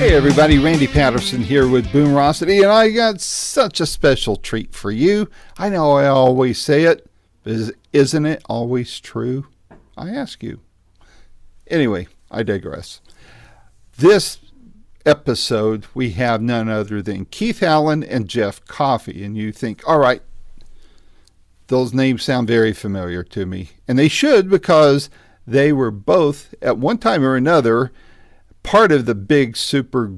Hey everybody, Randy Patterson here with Boomerocity, and I got such a special treat for you. I know I always say it, but isn't it always true? I ask you. Anyway, I digress. This episode, we have none other than Keith Howland and Jeff Coffey, and you think, all right, those names sound very familiar to me, and they should, because they were both, at one time or another, part of the big super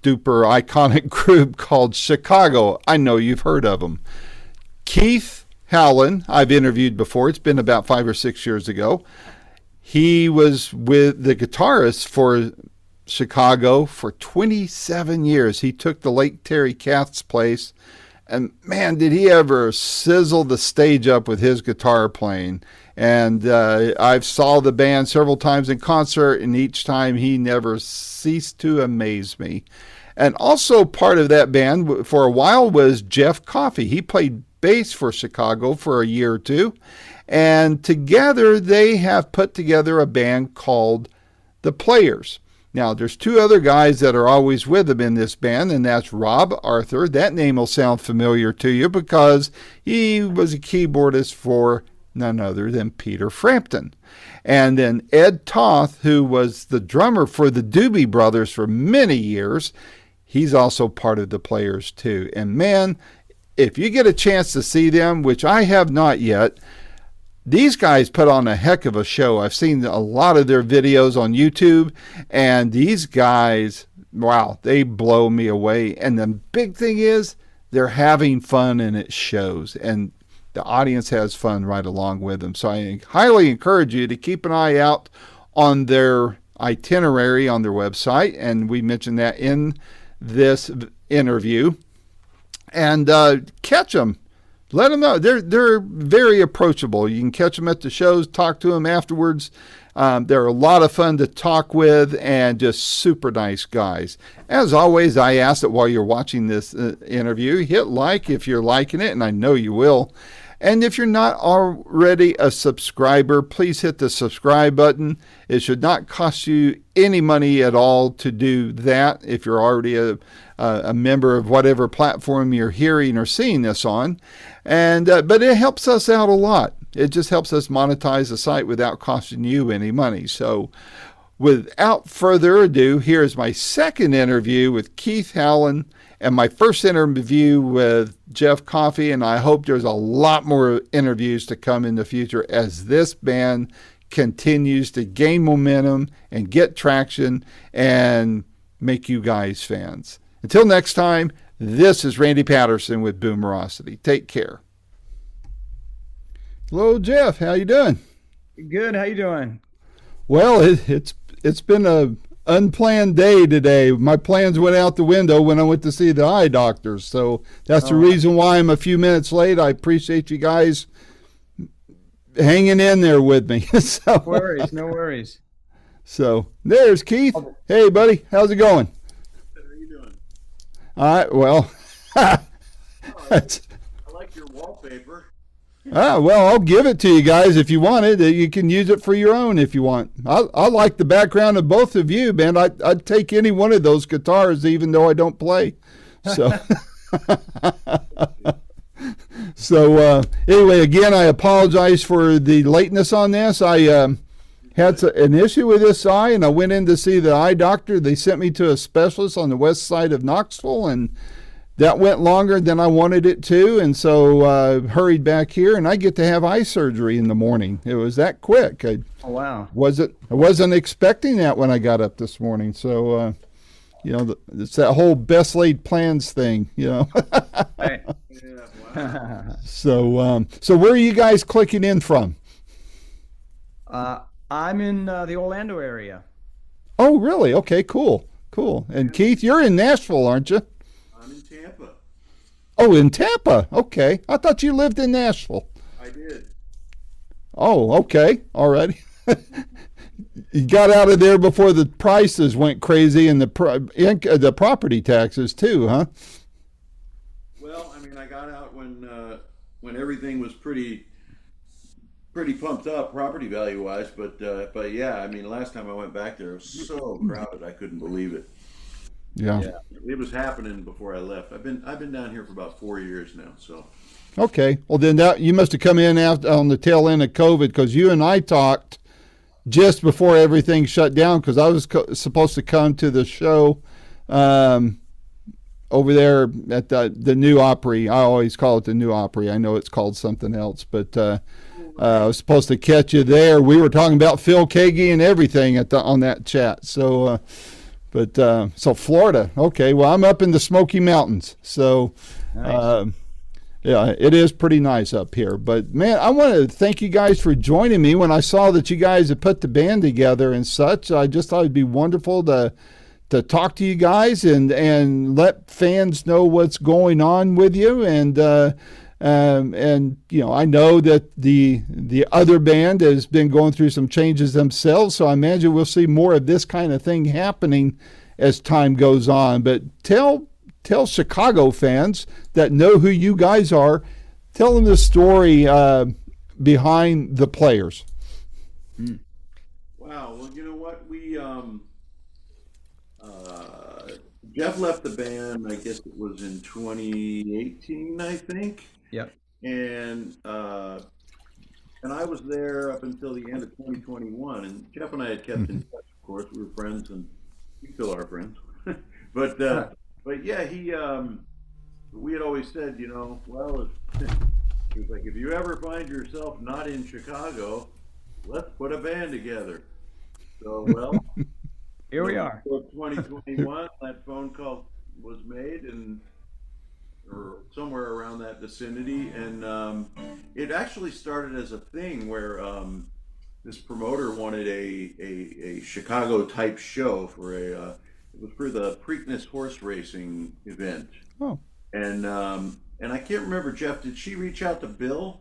duper iconic group called Chicago. I know you've heard of them. Keith Howland, I've interviewed before. It's been about 5 or 6 years ago. He was with the guitarist for Chicago for 27 years. He took the late Terry Kath's place, and man, did he ever sizzle the stage up with his guitar playing. And I've saw the band several times in concert, and each time he never ceased to amaze me. And also part of that band for a while was Jeff Coffey. He played bass for Chicago for a year or two. And together they have put together a band called The Players. Now, there's two other guys that are always with them in this band, and that's Rob Arthur. That name will sound familiar to you because he was a keyboardist for none other than Peter Frampton. And then Ed Toth, who was the drummer for the Doobie Brothers for many years, he's also part of The Players too. And man, if you get a chance to see them, which I have not yet, these guys put on a heck of a show. I've seen a lot of their videos on YouTube, and these guys, wow, they blow me away. And the big thing is they're having fun, and it shows. And the audience has fun right along with them. So I highly encourage you to keep an eye out on their itinerary on their website. And we mentioned that in this interview. And catch them. Let them know. They're very approachable. You can catch them at the shows, talk to them afterwards. They're a lot of fun to talk with and just super nice guys. As always, I ask that while you're watching this interview, hit like if you're liking it, and I know you will. And if you're not already a subscriber, please hit the subscribe button. It should not cost you any money at all to do that if you're already a member of whatever platform you're hearing or seeing this on. And but it helps us out a lot. It just helps us monetize the site without costing you any money. So without further ado, here's my second interview with Keith Howland and my first interview with Jeff Coffey, and I hope there's a lot more interviews to come in the future as this band continues to gain momentum and get traction and make you guys fans. Until next time, this is Randy Patterson with Boomerocity. Take care. Hello, Jeff. How you doing? Good. How you doing? Well, it's been a unplanned day today. My plans went out the window when I went to see the eye doctor. So that's the reason why I'm a few minutes late. I appreciate you guys hanging in there with me. So, no worries. No worries. So there's Keith. Hey, buddy. How's it going? How are you doing? All right. Well, I like your wallpaper. Well, I'll give it to you guys if you want it. You can use it for your own if you want. I like the background of both of you, man. I'd take any one of those guitars, even though I don't play. So, anyway, again, I apologize for the lateness on this. I had an issue with this eye, and I went in to see the eye doctor. They sent me to a specialist on the west side of Knoxville, and that went longer than I wanted it to, and so hurried back here, and I get to have eye surgery in the morning. It was that quick. Oh, wow. I wasn't expecting that when I got up this morning. So, it's that whole best laid plans thing, Hey. Yeah, wow. So where are you guys clicking in from? I'm in the Orlando area. Oh, really? Okay, cool. And Keith, you're in Nashville, aren't you? I'm in Tampa. Oh, in Tampa. Okay. I thought you lived in Nashville. I did. Oh, okay. All right. You got out of there before the prices went crazy and the property taxes too, huh? Well, I mean, I got out when everything was pretty pumped up property value wise, but yeah, I mean, last time I went back there, it was so crowded I couldn't believe it. Yeah. It was happening before I left. I've been down here for about 4 years now. So. Okay. Well, then you must have come in on the tail end of COVID, because you and I talked just before everything shut down, because I was supposed to come to the show over there at the New Opry. I always call it the New Opry. I know it's called something else, but I was supposed to catch you there. We were talking about Phil Kagi and everything on that chat. So, so Florida. Okay, well, I'm up in the Smoky Mountains, so Nice. yeah, it is pretty nice up here. But man, I want to thank you guys for joining me. When I saw that you guys had put the band together and such, I just thought it'd be wonderful to talk to you guys and let fans know what's going on with you. And I know that the other band has been going through some changes themselves, so I imagine we'll see more of this kind of thing happening as time goes on. But tell Chicago fans that know who you guys are, tell them the story behind the players. Wow. Well, you know what? Jeff left the band, I guess it was in 2018, I think. Yep. And I was there up until the end of 2021. And Jeff and I had kept in touch, of course. We were friends, and we still are friends. But yeah, we had always said, well, he was like, if you ever find yourself not in Chicago, let's put a band together. So, well, Here we are. 2021, that phone call was made, or somewhere around that vicinity, and it actually started as a thing where this promoter wanted a Chicago type show for it was for the Preakness horse racing event. Oh. And I can't remember, Jeff, did she reach out to Bill?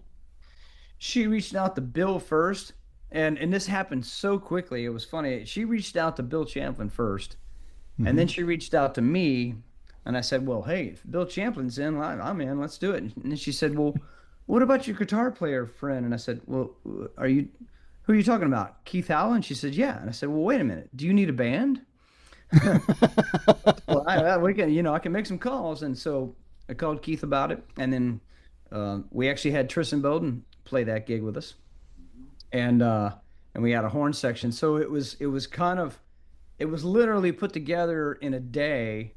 She reached out to Bill first, and this happened so quickly. It was funny. She reached out to Bill Champlin first, and then she reached out to me, and I said, well, hey, if Bill Champlin's in, I'm in, let's do it. And then she said, well, what about your guitar player friend? And I said, well, who are you talking about? Keith Howland? She said, yeah. And I said, well, wait a minute. Do you need a band? Well, I can make some calls. And so I called Keith about it, and then we actually had Tristan Bowden play that gig with us, and we had a horn section. So it was literally put together in a day,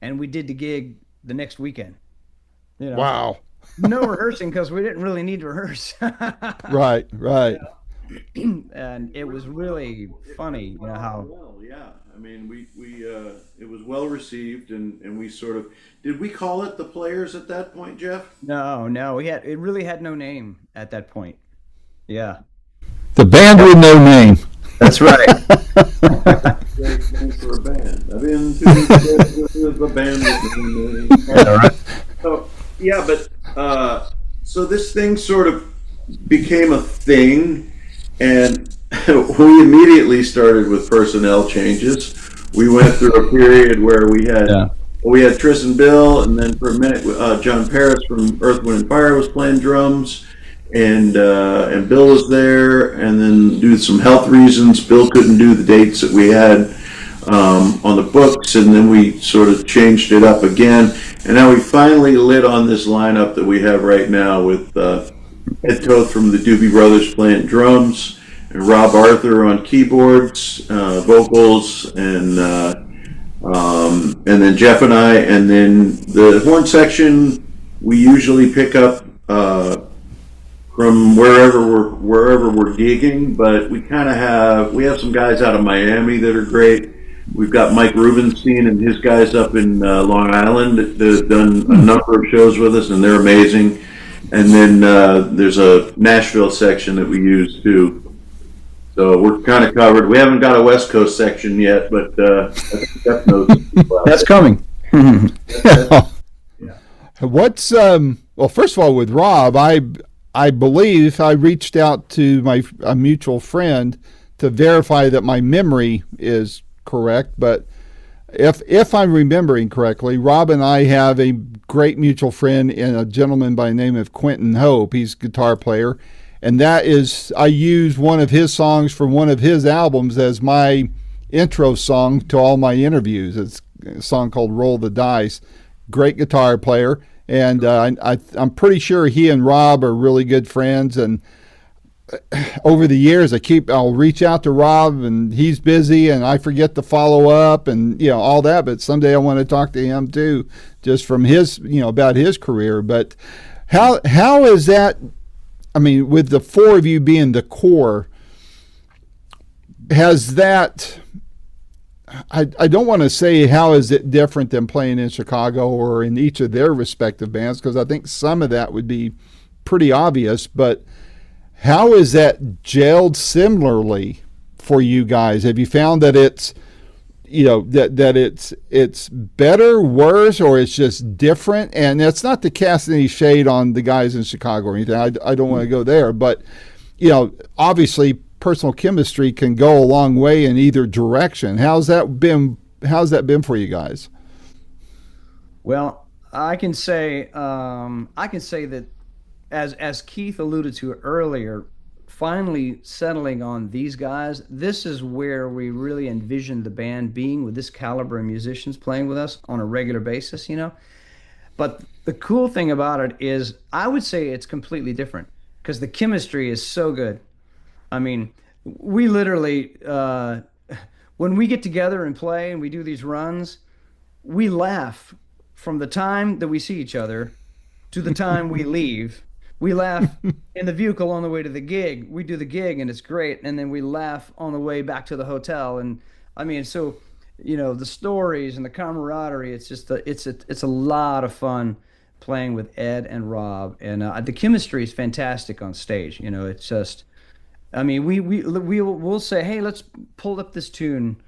and we did the gig the next weekend. Wow. No rehearsing, because we didn't really need to rehearse. Right. And it was really funny, how. Well, yeah. I mean, we it was well received, and we sort of, did we call it the Players at that point, Jeff? No, it really had no name at that point. Yeah. The band with no name. That's right. Great name for a band. I've been to the band with no name. Yeah, right. So yeah, but so this thing sort of became a thing, and we immediately started with personnel changes. We went through a period where we had Tristan Bill, and then for a minute John Paris from Earth, Wind and Fire was playing drums, and Bill was there, and then due to some health reasons, Bill couldn't do the dates that we had on the books, and then we sort of changed it up again, and now we finally lit on this lineup that we have right now with Ed Toth from the Doobie Brothers playing drums, and Rob Arthur on keyboards, vocals, and then Jeff and I, and then the horn section we usually pick up from wherever we're gigging, but we have some guys out of Miami that are great. We've got Mike Rubenstein and his guys up in Long Island that have done a number of shows with us, and they're amazing. And then there's a Nashville section that we use too. So we're kind of covered. We haven't got a West Coast section yet, but Jeff knows people. That's coming. Yeah. What's well, first of all, with Rob, I believe I reached out to a mutual friend to verify that my memory is correct, but if I'm remembering correctly, Rob and I have a great mutual friend in a gentleman by the name of Quentin Hope. He's a guitar player, and that is, I use one of his songs from one of his albums as my intro song to all my interviews. a song called "Roll the Dice." Great guitar player, and I'm pretty sure he and Rob are really good friends. And over the years, I'll reach out to Rob, and he's busy, and I forget to follow up, and all that. But someday I want to talk to him too, just from his about his career. But how is that? I mean, with the four of you being the core, has that? I don't want to say how is it different than playing in Chicago or in each of their respective bands, because I think some of that would be pretty obvious. But how is that gelled similarly for you guys? Have you found that it's that it's better, worse, or it's just different? And it's not to cast any shade on the guys in Chicago or anything. I don't want to go there, but obviously personal chemistry can go a long way in either direction. How's that been for you guys? Well, I can say that as Keith alluded to earlier, finally settling on these guys, this is where we really envisioned the band being, with this caliber of musicians playing with us on a regular basis, But the cool thing about it is, I would say it's completely different, because the chemistry is so good. I mean, we literally, when we get together and play and we do these runs, we laugh from the time that we see each other to the time we leave. We laugh in the vehicle on the way to the gig. We do the gig and it's great. And then we laugh on the way back to the hotel. And I mean, so, the stories and the camaraderie, it's just, it's a lot of fun playing with Ed and Rob. And the chemistry is fantastic on stage. It's just, I mean, we'll say, hey, let's pull up this tune.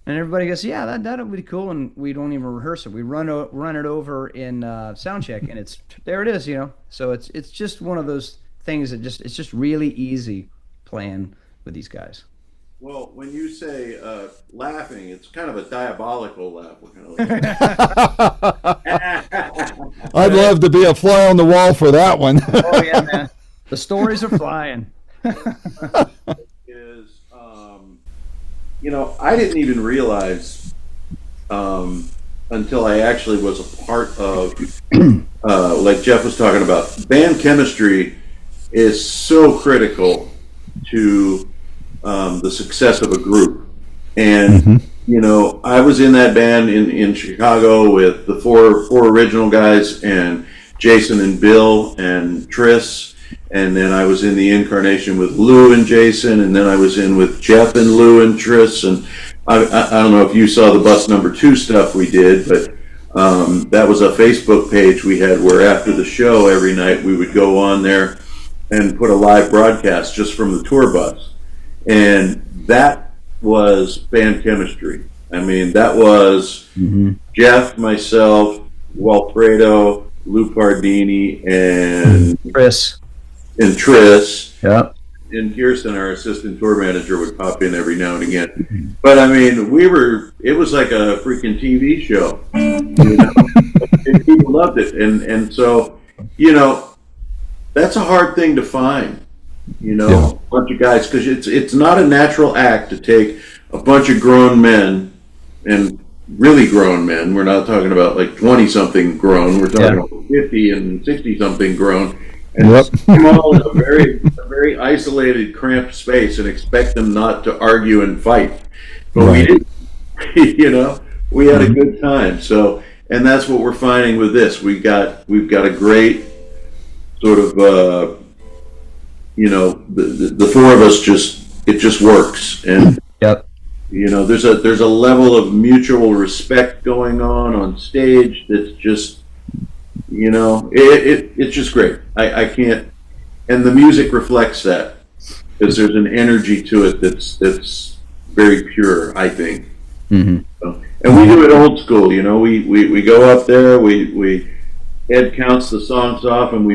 And everybody goes, yeah, that'll be cool. And we don't even rehearse it. We run it over in sound check, and there it is, So it's just one of those things that it's just really easy playing with these guys. Well, when you say laughing, it's kind of a diabolical laugh. We're kind of I'd love to be a fly on the wall for that one. Oh yeah, man. The stories are flying. I didn't even realize until I actually was a part of, like Jeff was talking about, band chemistry is so critical to the success of a group. And, I was in that band in Chicago with the four original guys, and Jason and Bill and Tris. And then I was in the incarnation with Lou and Jason, and then I was in with Jeff and Lou and Tris. And I don't know if you saw the Bus Number 2 stuff we did, but that was a Facebook page we had where after the show every night we would go on there and put a live broadcast just from the tour bus. And that was band chemistry. I mean, that was Jeff, myself, Walfredo, Lou Pardini, and Chris. And Tris. Yeah. And Kirsten, our assistant tour manager, would pop in every now and again. But I mean, it was like a freaking TV show. And people loved it. And so, that's a hard thing to find, a bunch of guys, because it's not a natural act to take a bunch of grown men, and really grown men. We're not talking about like 20-something grown. We're talking about 50 and 60-something grown. And put them all in a very isolated, cramped space and expect them not to argue and fight. But we didn't. We had a good time. So, and that's what we're finding with this. We've got a great sort of, the four of us it just works. And there's a level of mutual respect going on stage that's just. It's just great. I can't, and the music reflects that, because there's an energy to it that's very pure, I think. So, and we do it old school. We go up there, Ed counts the songs off, and we